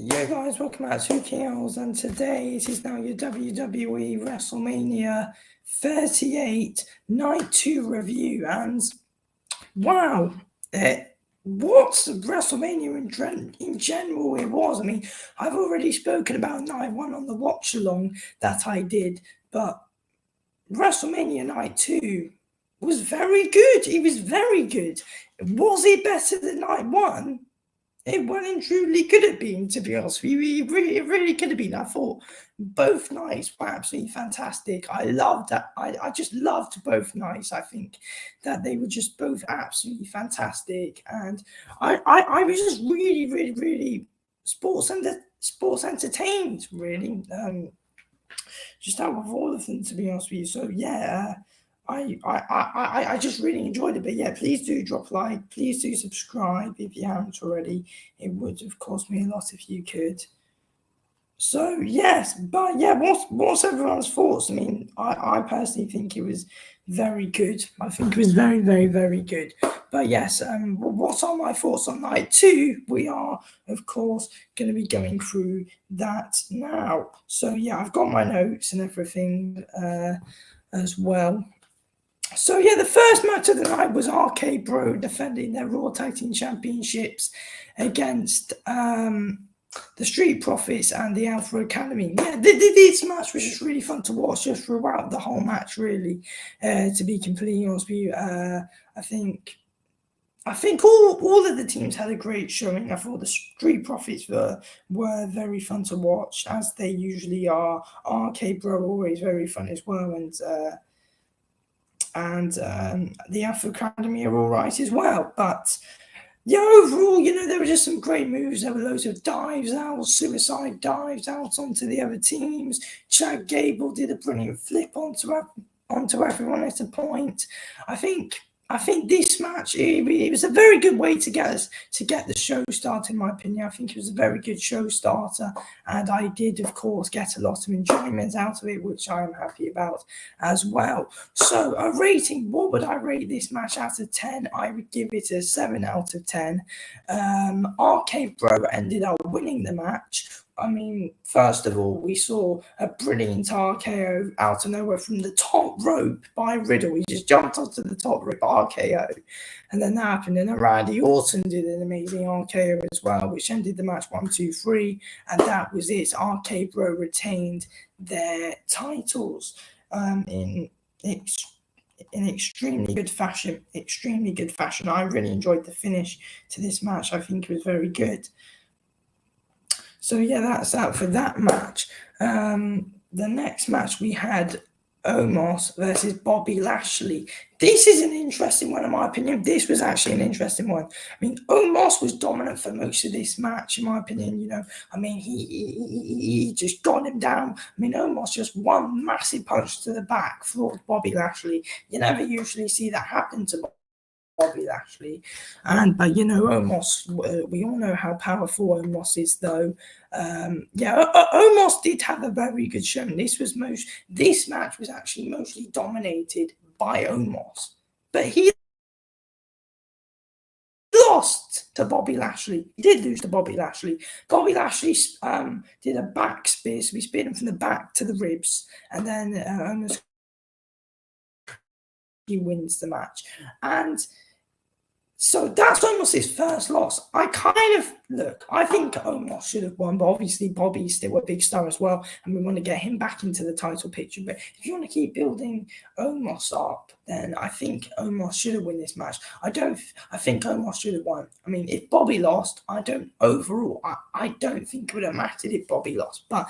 Yeah, guys, welcome back to KLs, and today it is now your WWE Wrestlemania 38 Night 2 review. And wow, what WrestleMania in general it was. I mean, I've already spoken about Night 1 on the watch along that I did, but WrestleMania Night 2 was very good. It was very good. Was it better than Night 1? It well and truly could have been, to be honest with you. It really could have been. I thought both nights were absolutely fantastic. I loved that. I just loved both nights. I think that they were just both absolutely fantastic. And I was just really sports entertained, really. Just out of all of them, to be honest with you. So yeah, I just really enjoyed it. But yeah, please do drop a like. Please do subscribe if you haven't already. It would, of course, mean a lot if you could. So yes, but yeah, what's everyone's thoughts? I mean, I personally think it was very good. I think it was very good. But yes, what are my thoughts on Night 2? We are, of course, going to be going through that now. So yeah, I've got my notes and everything as well. So yeah, the first match of the night was RK Bro defending their Raw Tag Team Championships against the Street Profits and the Alpha Academy. Yeah, this match was just really fun to watch just throughout the whole match, really. To be completely honest with you, I think all of the teams had a great showing. I thought the Street Profits were very fun to watch, as they usually are. RK Bro always very fun as well, and the Alpha Academy are all right as well. But yeah, overall, there were just some great moves. There were loads of dives out, suicide dives out onto the other teams. Chad Gable did a brilliant flip onto everyone at a point. I think this match, it was a very good way to get the show started, in my opinion. I think it was a very good show starter, and I did, of course, get a lot of enjoyment out of it, which I am happy about as well. So, a rating, what would I rate this match out of 10? I would give it a 7 out of 10. RK Bro ended up winning the match. I mean, first of all, we saw a brilliant RKO out of nowhere from the top rope by Riddle. He just jumped onto the top rope RKO. And then that happened, and then Randy Orton did an amazing RKO as well, which ended the match 1, 2, 3. And that was it. RK Bro retained their titles in extremely good fashion. I really enjoyed the finish to this match. I think it was very good. So yeah, that's that for that match. The next match we had Omos versus Bobby Lashley. This is an interesting one, in my opinion. This was actually an interesting one. I mean, Omos was dominant for most of this match, in my opinion. I mean, he just got him down. I mean, Omos just one massive punch to the back floored Bobby Lashley. You never usually see that happen to Bobby Lashley, but Omos, we all know how powerful Omos is, though. Omos did have a very good showing. This match was actually mostly dominated by Omos, but he lost to Bobby Lashley. He did lose to Bobby Lashley. Bobby Lashley did a back spear, so he speared him from the back to the ribs, and then Omos, he wins the match. And so that's almost his first loss. I think Omos should have won, but obviously Bobby's still a big star as well, and we want to get him back into the title picture. But if you want to keep building Omos up, then I think Omos should have won this match. I think Omos should have won. I mean, if Bobby lost, I don't think it would have mattered if Bobby lost. But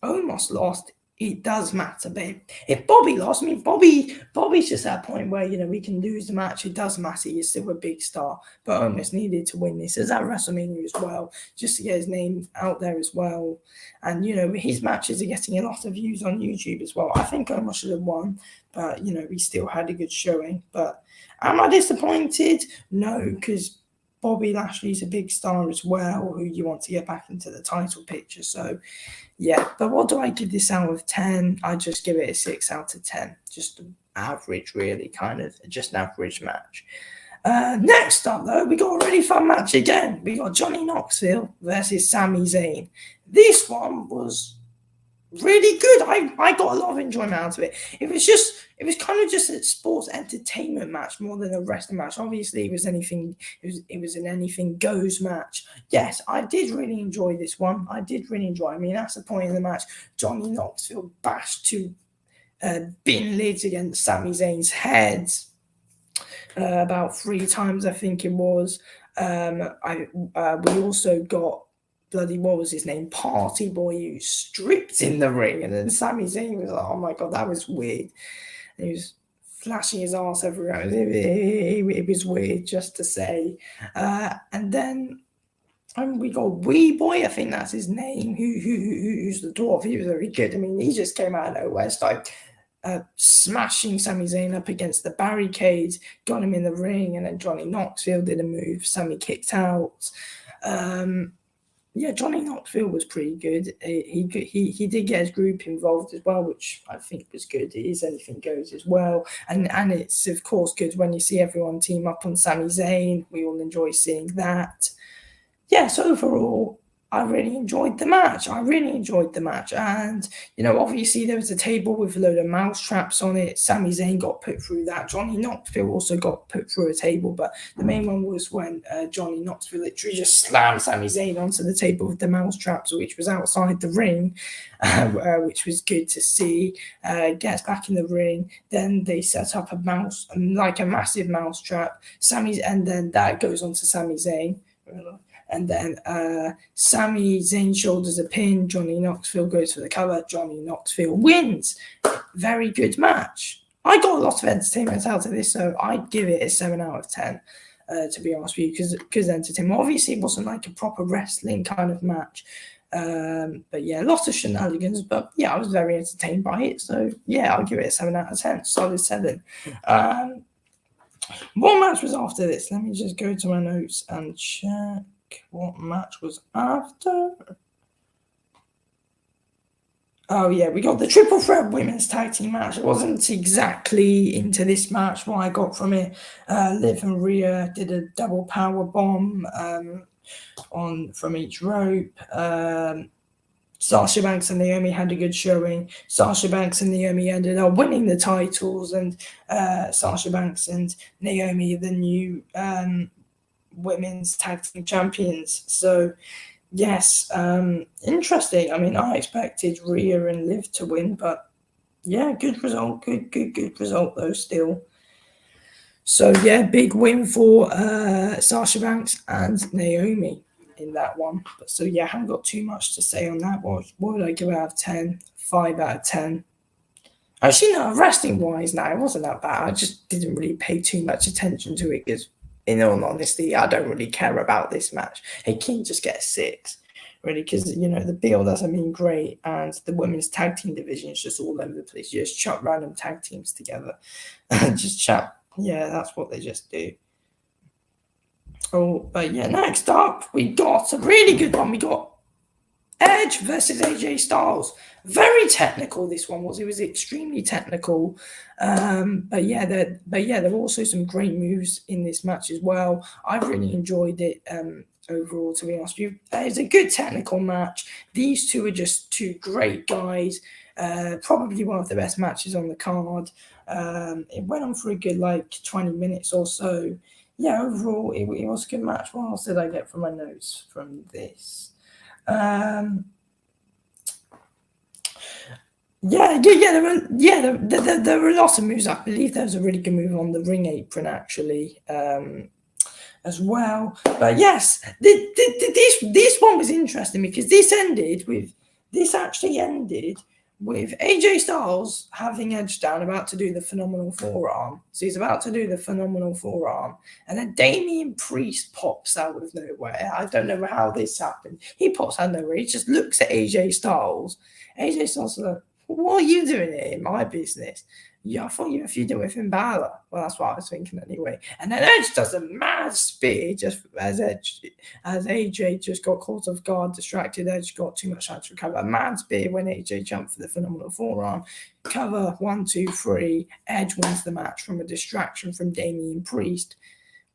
Omos lost. It does matter, but if Bobby lost, I mean, Bobby's just at a point where, we can lose the match. It does matter. He's still a big star, but Omos needed to win this. As at WrestleMania as well, just to get his name out there as well. And, his matches are getting a lot of views on YouTube as well. I think Omos should have won, but, he still had a good showing. But am I disappointed? No, because Bobby Lashley's a big star as well, who you want to get back into the title picture. So, yeah. But what do I give this out of 10? I just give it a 6 out of 10. Just average, really, kind of. Just an average match. Next up, though, we got a really fun match again. We got Johnny Knoxville versus Sami Zayn. This one was really good. I got a lot of enjoyment out of it. It was kind of just a sports entertainment match more than a wrestling match. Obviously, it was an anything goes match. Yes, I did really enjoy this one. I mean, that's the point of the match. Johnny Knoxville bashed two bin lids against Sami Zayn's head about 3 times, I think it was. We also got bloody, what was his name? Party Boy, who stripped in the ring. And then Sami Zayn was like, oh my God, that was weird. And he was flashing his ass everywhere. It was weird, just to say. And then we got Wee Boy, I think that's his name, who's the dwarf. He was very good. I mean, he just came out of nowhere, started smashing Sami Zayn up against the barricades, got him in the ring, and then Johnny Knoxville did a move. Sami kicked out. Johnny Knoxville was pretty good. He did get his group involved as well, which I think was good. It is anything goes as well, and it's of course good when you see everyone team up on Sami Zayn. We all enjoy seeing that. Yes, overall, I really enjoyed the match. And, obviously there was a table with a load of mouse traps on it. Sami Zayn got put through that. Johnny Knoxville also got put through a table, but the main one was when Johnny Knoxville literally just slammed Sami Zayn onto the table with the mouse traps, which was outside the ring, which was good to see. Gets back in the ring. Then they set up a massive mouse trap. And then that goes on to Sami Zayn. And then Sami Zayn shoulders a pin. Johnny Knoxville goes for the cover. Johnny Knoxville wins. Very good match. I got a lot of entertainment out of this, so I'd give it a 7 out of 10, to be honest with you, because entertainment. Obviously, it wasn't like a proper wrestling kind of match. But yeah, lots of shenanigans. But yeah, I was very entertained by it. So yeah, I'll give it a 7 out of 10. Solid 7. What match was after this? Let me just go to my notes and check. What match was after? Oh yeah, we got the triple threat women's tag team match. I wasn't exactly into this match. What I got from it, Liv and Rhea did a double power bomb from each rope. Sasha Banks and Naomi had a good showing. Sasha Banks and Naomi ended up winning the titles, and Sasha Banks and Naomi, the new women's tag team champions. So yes, interesting. I mean, I expected Rhea and Liv to win, but yeah, good result. Good result though still. So yeah, big win for Sasha Banks and Naomi in that one. But so yeah, I haven't got too much to say on that. What would I give out of 10? 5 out of 10. Actually, no, wrestling wise, no, it wasn't that bad. I just didn't really pay too much attention to it because, in all honesty, I don't really care about this match. It can just get a 6, really, because, the build hasn't been great, and the women's tag team division is just all over the place. You just chuck random tag teams together and just chat. Yeah, that's what they just do. Oh, but yeah, next up, we got a really good one. We got Edge versus AJ Styles. Very technical, this one was. It was extremely technical. But yeah, there were also some great moves in this match as well. I really enjoyed it overall, to be honest with you. It's a good technical match. These two are just two great guys. Probably one of the best matches on the card. It went on for a good 20 minutes or so. Yeah, overall, it was a good match. What else did I get from my notes from this? There were lots of moves. I believe there was a really good move on the ring apron, actually, as well. But yes, this one was interesting because this actually ended with AJ Styles having Edge down, about to do the phenomenal forearm. So he's about to do the phenomenal forearm. And then Damian Priest pops out of nowhere. I don't know how this happened. He pops out of nowhere. He just looks at AJ Styles. AJ Styles is like, what are you doing here in my business? Yeah, I thought you were feuding with Finn Balor. Well, that's what I was thinking anyway. And then Edge does a mad spear just as AJ just got caught off guard, distracted. Edge got too much time to recover. A mad spear when AJ jumped for the phenomenal forearm. Cover 1, 2, 3. Edge wins the match from a distraction from Damian Priest.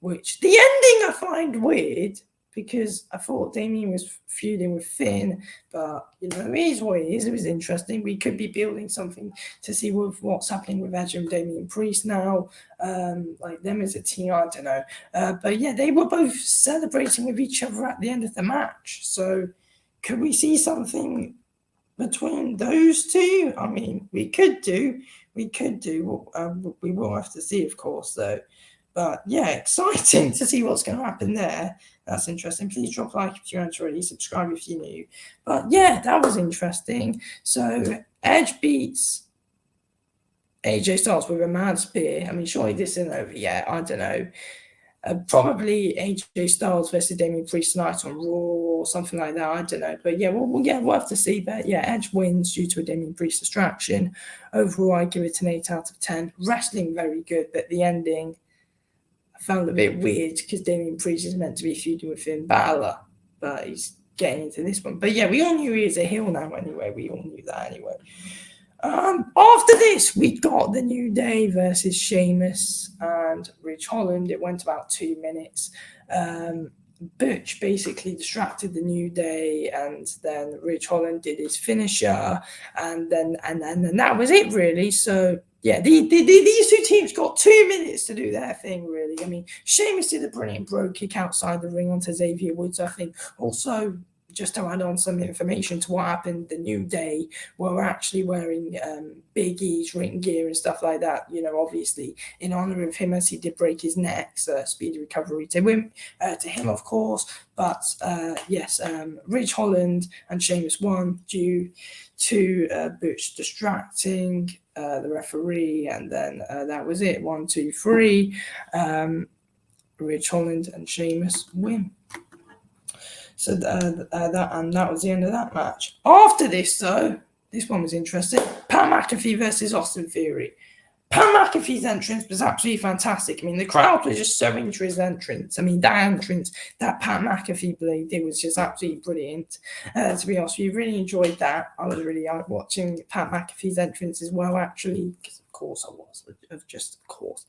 which the ending I find weird because I thought Damien was feuding with Finn, but it is what it is. It was interesting. We could be building something to see with what's happening with Edge and Damien Priest now, like them as a team. I don't know, but yeah, they were both celebrating with each other at the end of the match. So could we see something between those two? I mean, we could do. We will have to see, of course, though. But yeah, exciting to see what's going to happen there. That's interesting. Please drop a like if you aren't already, subscribe if you're new. But yeah, that was interesting. So Edge beats AJ Styles with a mad spear. I mean, surely this isn't over yet. I don't know. Probably AJ Styles versus Damien Priest tonight on Raw or something like that. I don't know. But yeah, we'll have to see. But yeah, Edge wins due to a Damien Priest distraction. Overall, I give it an 8 out of 10. Wrestling very good, but the ending I found a bit weird because Damien Priest is meant to be feuding with Finn Balor, but he's getting into this one. But yeah, we all knew he was a heel now anyway. We all knew that anyway. After this, we got the New Day versus Sheamus and Rich Holland. It went about 2 minutes. Butch basically distracted the New Day, and then Rich Holland did his finisher, and then that was it really. So yeah, these two teams got 2 minutes to do their thing really. I mean, Sheamus did a brilliant bro kick outside the ring onto Xavier Woods. I think also, just to add on some information to what happened, the New Day were actually wearing Big E's ring gear and stuff like that, obviously in honor of him as he did break his neck. So speedy recovery to him, of course. But yes, Rich Holland and Sheamus won due to Butch distracting the referee, and then that was it. 1, 2, 3. Rich Holland and Sheamus win. So that was the end of that match. After this, though, this one was interesting. Pat McAfee versus Austin Theory. Pat McAfee's entrance was absolutely fantastic. I mean, the crowd was just so into his entrance. I mean, that entrance that Pat McAfee played, was just absolutely brilliant. To be honest, we really enjoyed that. I was really watching Pat McAfee's entrance as well, actually, because of course I was. Just of course.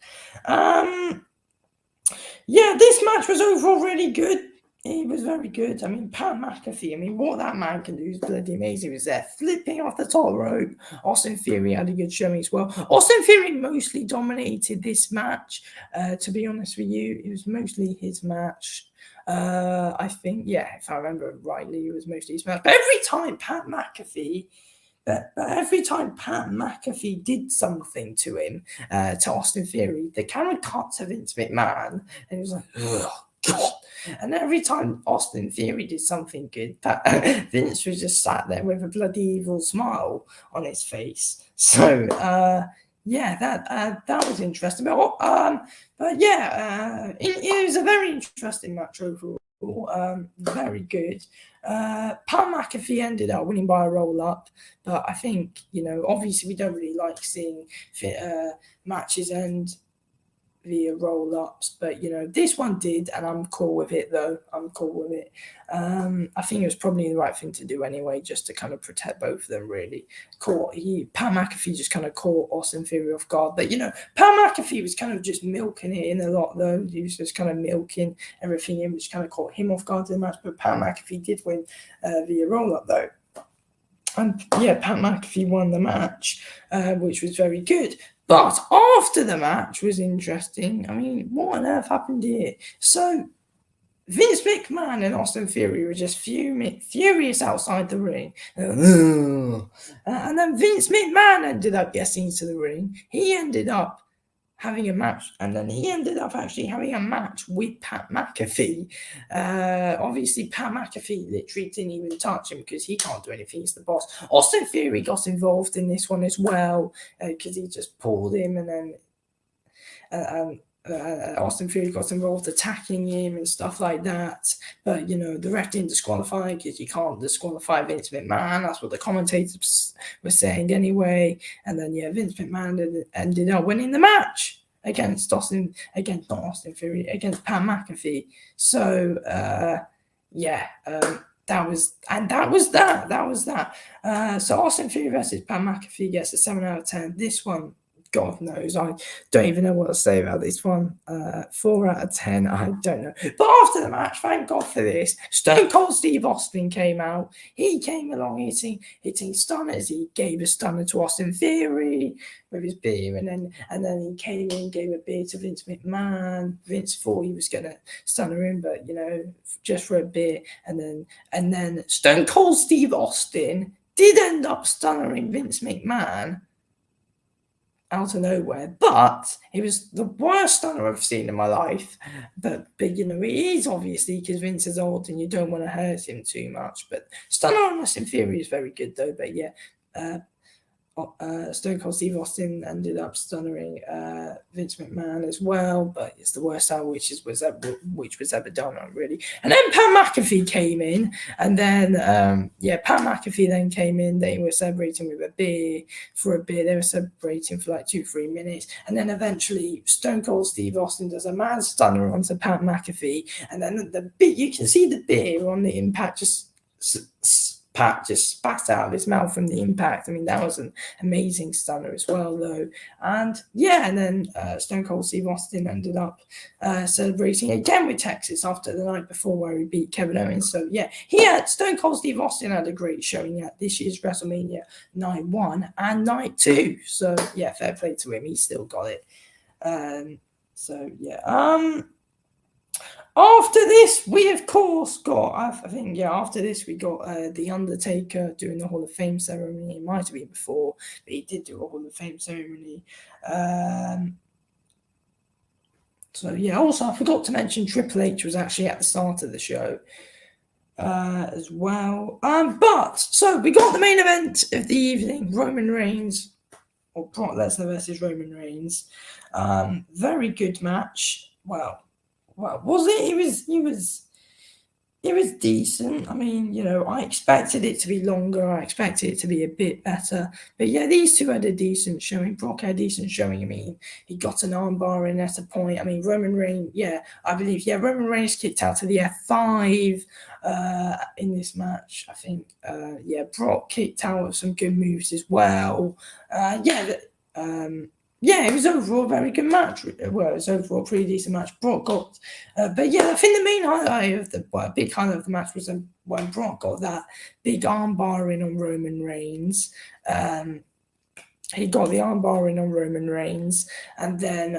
Yeah, this match was overall really good. He was very good. I mean, Pat McAfee, what that man can do is bloody amazing. He was there flipping off the top rope. Austin Theory had a good showing as well. Austin Theory mostly dominated this match. To be honest with you, it was mostly his match. I think, yeah, if I remember rightly, it was mostly his match. But every time Pat McAfee did something to him, to Austin Theory, the camera cut to Vince McMahon, and he was like, ugh, God. And every time Austin Theory did something good, Vince was just sat there with a bloody evil smile on his face. So, yeah, that was interesting. But yeah, it was a very interesting match overall. Very good. Pat McAfee ended up winning by a roll-up, but I think, obviously we don't really like seeing matches end via roll-ups, but this one did, and I'm cool with it though. I'm cool with it. I think it was probably the right thing to do anyway, just to kind of protect both of them really. Pat McAfee just kind of caught Austin Theory off guard, but Pat McAfee was kind of just milking it in a lot though. He was just kind of milking everything in, which kind of caught him off guard in the match, but Pat McAfee did win via roll-up though. And yeah, Pat McAfee won the match, which was very good. But after the match was interesting. I mean, what on earth happened here? So Vince McMahon and Austin Theory were just furious outside the ring. And then Vince McMahon ended up getting into the ring. He ended up having a match, and then he ended up actually having a match with Pat McAfee. Obviously, Pat McAfee literally didn't even touch him because he can't do anything. He's the boss. Austin Theory got involved in this one as well because he just pulled him, and then Austin Theory got involved attacking him and stuff like that. But, the ref didn't disqualify because you can't disqualify Vince McMahon. That's what the commentators were saying anyway. And then, Vince McMahon ended up winning the match against Pat McAfee. So, that was that. So Austin Theory versus Pat McAfee gets a 7 out of 10. This one God knows. I don't even know what to say about this one. 4 out of 10. I don't know. But after the match, thank God for this. Stone Cold Steve Austin came out. He came along hitting stunners. He gave a stunner to Austin Theory with his beer, and then he came in, gave a beer to Vince McMahon. Vince thought he was gonna stunner him, but just for a beer. And then Stone Cold Steve Austin did end up stunnering Vince McMahon out of nowhere, but it was the worst stunner I've seen in my life. But it is obviously because Vince is old and you don't want to hurt him too much. But stunner on Austin Theory is very good though. But Stone Cold Steve Austin ended up stunnering Vince McMahon as well, but it's the worst out which was ever done on, really. And then Pat McAfee came in, and then Pat McAfee then came in. They were celebrating with a beer. They were celebrating for like 2-3 minutes, and then eventually Stone Cold Steve Austin does a mad stunner onto Pat McAfee, and then you can see the beer on the impact Pat just spat out of his mouth from the impact. I mean, that was an amazing stunner as well, though. And then Stone Cold Steve Austin ended up celebrating again with Texas after the night before where he beat Kevin Owens. So, Stone Cold Steve Austin had a great showing at this year's WrestleMania Night 1 and Night 2. So, fair play to him. He still got it. After this, we of course got, after this we got The Undertaker doing the Hall of Fame ceremony. It might have been before, but he did do a Hall of Fame ceremony. Also I forgot to mention Triple H was actually at the start of the show as well. So we got the main event of the evening, Roman Reigns, or Brock Lesnar versus Roman Reigns. Very good match. Well, was it? It was decent. I mean, I expected it to be longer. I expected it to be a bit better. But these two had a decent showing. Brock had a decent showing. I mean, he got an armbar in at a point. I mean, Roman Reigns, I believe, Roman Reigns kicked out to the F5 in this match. I think, Brock kicked out with some good moves as well. It was overall a very good match. Well, it was overall a pretty decent match. Brock got, I think the main highlight big highlight of the match was when Brock got that big armbar in on Roman Reigns. He got the armbar in on Roman Reigns, and then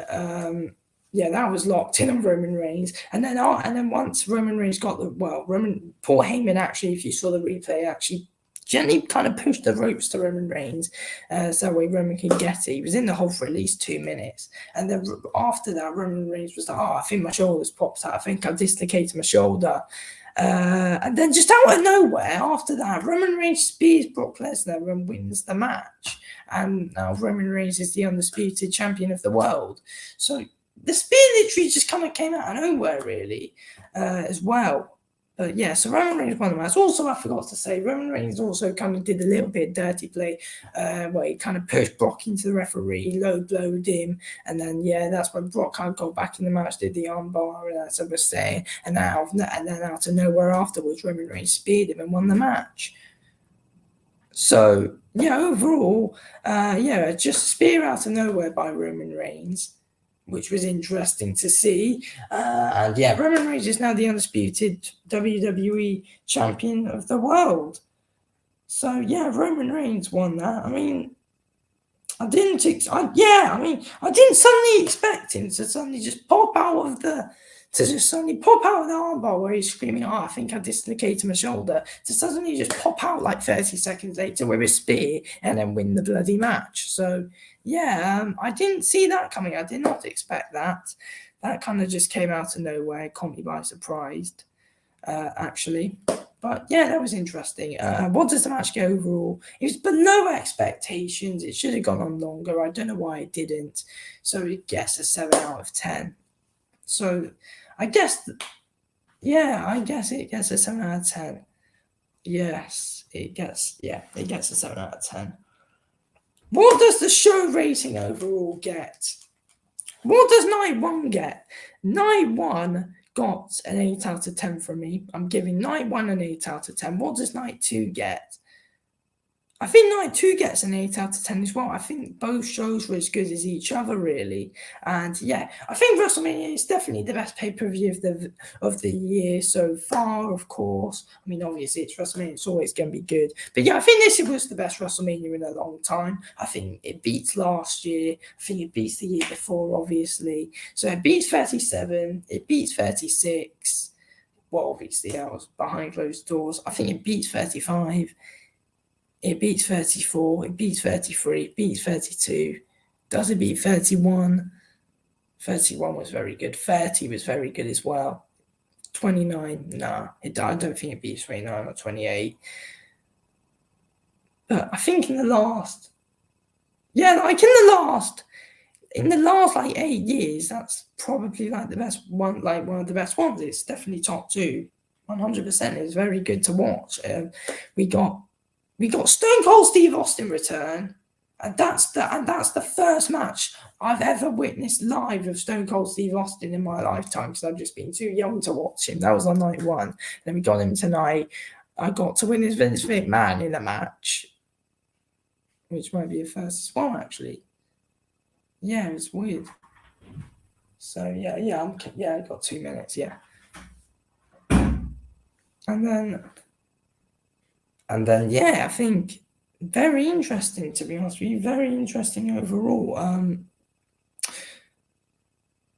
that was locked in on Roman Reigns. And then once Roman Reigns got Paul Heyman actually, if you saw the replay, actually gently kind of pushed the ropes to Roman Reigns so that way Roman can get it. He was in the hole for at least 2 minutes. And then after that, Roman Reigns was like, I think my shoulder's popped out. I think I dislocated my shoulder. And then just out of nowhere, after that, Roman Reigns spears Brock Lesnar and wins the match. And now Roman Reigns is the undisputed champion of the world. So the spear literally just kind of came out of nowhere, really, as well. But so Roman Reigns won the match. Also, I forgot to say, Roman Reigns also kind of did a little bit of dirty play where he kind of pushed Brock into the referee, low-blowed him, and then, that's when Brock kind of got back in the match, did the armbar, and as I was saying, and then out of nowhere afterwards, Roman Reigns speared him and won the match. So, overall, just a spear out of nowhere by Roman Reigns, which was interesting to see. Roman Reigns is now the undisputed WWE champion of the world. So, Roman Reigns won that. I mean, I didn't suddenly expect him to suddenly just pop out of the armbar where he's screaming, I think I dislocated my shoulder, to suddenly just pop out like 30 seconds later with a spear and then win the bloody match. So, I didn't see that coming. I did not expect that. That kind of just came out of nowhere, caught me by surprise, actually. But that was interesting. What does the match get overall? It was below expectations. It should have gone on longer. I don't know why it didn't. So it gets a 7 out of 10. So I guess, it gets a 7 out of 10. Yes, it gets a 7 out of 10. What does the show rating overall get? What does Night 1 get? Night 1 got an 8 out of 10 from me. I'm giving Night 1 an 8 out of 10. What does Night 2 get? I think night 2 gets an 8 out of 10 as well. I think both shows were as good as each other, really. And yeah, I think WrestleMania is definitely the best pay-per-view of the year so far, of course. I mean, obviously, it's WrestleMania, it's always going to be good. But yeah, I think this was the best WrestleMania in a long time. I think it beats last year. I think it beats the year before, obviously. So it beats 37, it beats 36. Well, obviously, that was behind closed doors. I think it beats 35. It beats 34, it beats 33, it beats 32. Does it beat 31? 31 was very good. 30 was very good as well. 29, nah. I don't think it beats 29 or 28. But I think in the last like 8 years, that's probably like the best one, like one of the best ones. It's definitely top 2. 100%. It was very good to watch. We got Stone Cold Steve Austin return, and that's the first match I've ever witnessed live of Stone Cold Steve Austin in my lifetime, because I've just been too young to watch him. That was on night 1. Then we got him tonight. I got to witness Vince McMahon in a match, which might be a first as well, actually. Yeah, it was weird. So I got 2 minutes, yeah. And then, yeah, I think very interesting, to be honest with you. Very interesting overall.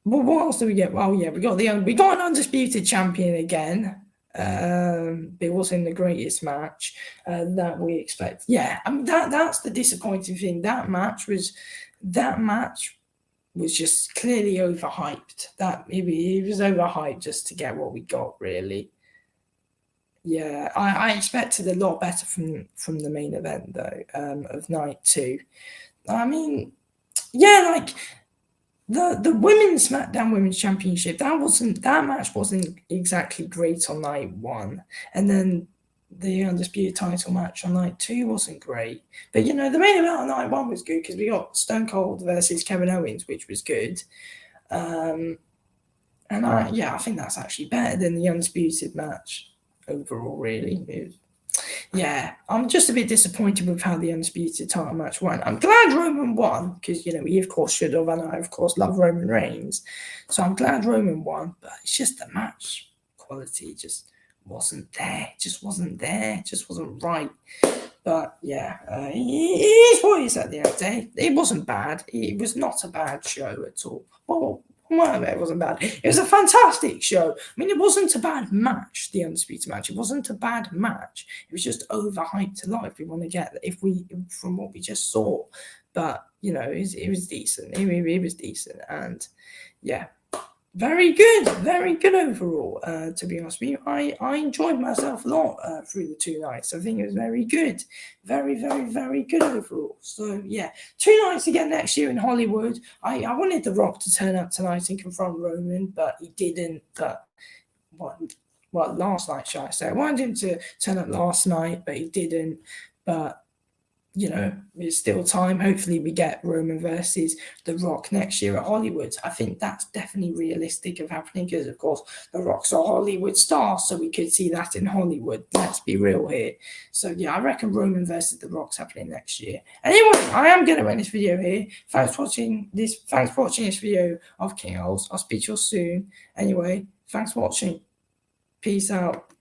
Well, what else do we get? Well, yeah, we got an undisputed champion again. It wasn't the greatest match that we expect. Yeah, I mean that's the disappointing thing. That match was just clearly overhyped. That it was overhyped just to get what we got, really. Yeah, I expected a lot better from the main event though, of night 2. I mean, yeah, like the women's SmackDown Women's Championship, that match wasn't exactly great on night 1, and then the undisputed title match on night 2 wasn't great. But the main event on night 1 was good because we got Stone Cold versus Kevin Owens, which was good. And I think that's actually better than the undisputed match overall, really. I'm just a bit disappointed with how the undisputed title match went. I'm glad Roman won because he of course should have, and I of course love Roman Reigns, so I'm glad Roman won. But it's just the match quality just wasn't there. Just wasn't right. But yeah, it is what it is at the end of the day. It wasn't bad. It was not a bad show at all. Well, it wasn't bad. It was a fantastic show. I mean, it wasn't a bad match, the undisputed match. It wasn't a bad match. It was just overhyped a lot. If we want to get, from what we just saw, but it was decent. It was decent, and yeah, very good overall. To be honest with you, I enjoyed myself a lot through the 2 nights. I think it was very good, very good overall. So yeah, 2 nights again next year in Hollywood. I wanted The Rock to turn up tonight and confront Roman, but he didn't. But last night, shall I say? I wanted him to turn up last night, but he didn't. But there's still time. Hopefully we get Roman versus The Rock next year at Hollywood. I think that's definitely realistic of happening because, of course, The Rock's a Hollywood star, so we could see that in Hollywood. Let's be real here. So, yeah, I reckon Roman versus The Rock's happening next year. Anyway, I am going to end this video here. Thanks for watching this video of King Ols. I'll speak to you soon. Anyway, thanks for watching. Peace out.